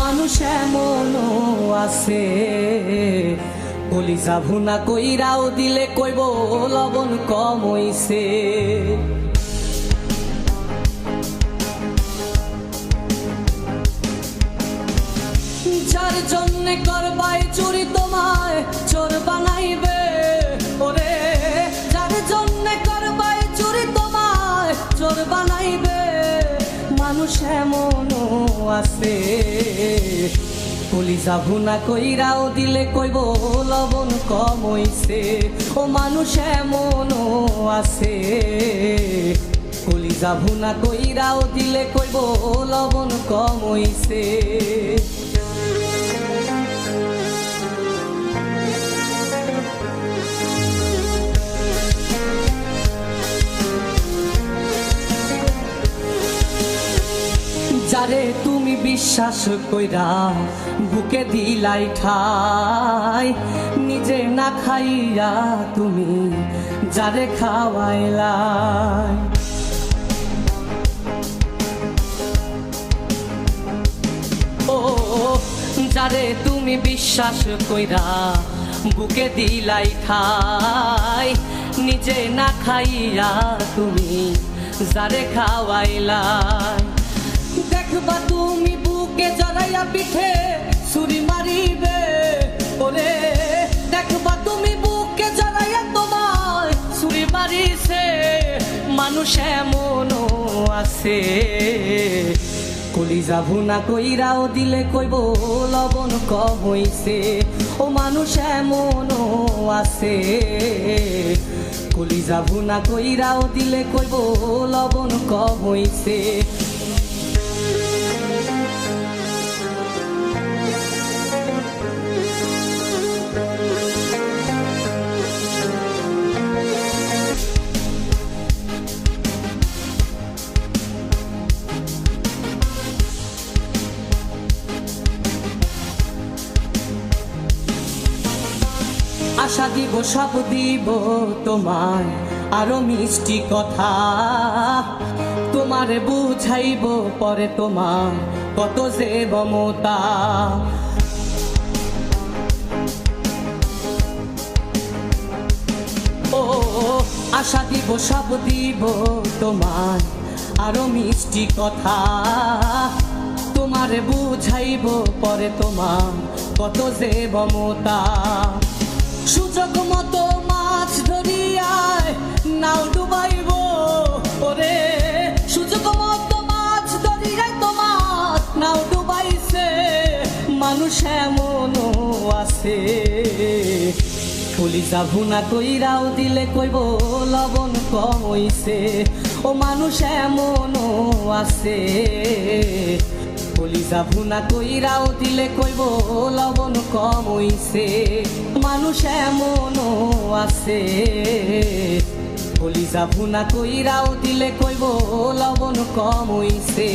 মানুষ এমনও আছে কলিজা ভুনা কইরাও দিলে কইব লবণ কম হইছে। যার জন্যে করবাই চুরি তোমায় চোর বানাইবে, ওরে যার জন্যে করবাই চুরি তোমায় চোর বানাইবে। মানুষ এমনও আছে কলিজা ভুনা কইরাও দিলে কইব লবণ কম হইছে। ও মানুষ এমনও আছে কলিজা ভুনা কইরাও দিলে কইব লবণ কম হইছে। যারে তুমি বিশ্বাস কইরা বুকে দিলাই ঠাই, নিজে না খাইয়া তুমি যারে খাওয়াইলাই। ও যারে তুমি বিশ্বাস কইরা বুকে দিলাই ঠাই, নিজে না খাইয়া তুমি যারে খাওয়াইলাই। দেখবা তুমি বুকে জড়াইয়া পিঠে ছুরি মারিবে, ওরে দেখবা তুমি বুকে জড়াইয়া তোমায় ছুরি মারিছে। মানুষ এমনও আছে কলিজা ভুনা কইরাও দিলে কইব লবণ কম হইছে। ও মানুষ এমনও আছে কলিজা ভুনা কইরাও দিলে কইব লবণ কম হইছে। আশা দিব সব দিব তোমায় আরো মিষ্টি কথা, তোমারে বুঝাইব পরে তোমার কত যে মমতা। ও আশা দিব সব দিব তোমায় আরো মিষ্টি কথা, তোমারে বুঝাইব পরে তোমার কত যে মমতা। সুযোগ মতো মাছ ধরিয়ায় নাও ডুবাইব, ওরে সুযোগ মতো মাছ ধরিয়ায় তোমার নাও ডুবাইছে। মানুষ এমনও আছে কলিজা ভুনা কইরাও দিলে কইব লবণ কম হইছে। ও মানুষ এমনও আছে কলিজা ভুনা কইরাও দিলে কইব লবণ কম হইছে। মানুষ এমনও আছে কলিজা ভুনা কইরাও দিলে কইব লবণ কম হইছে।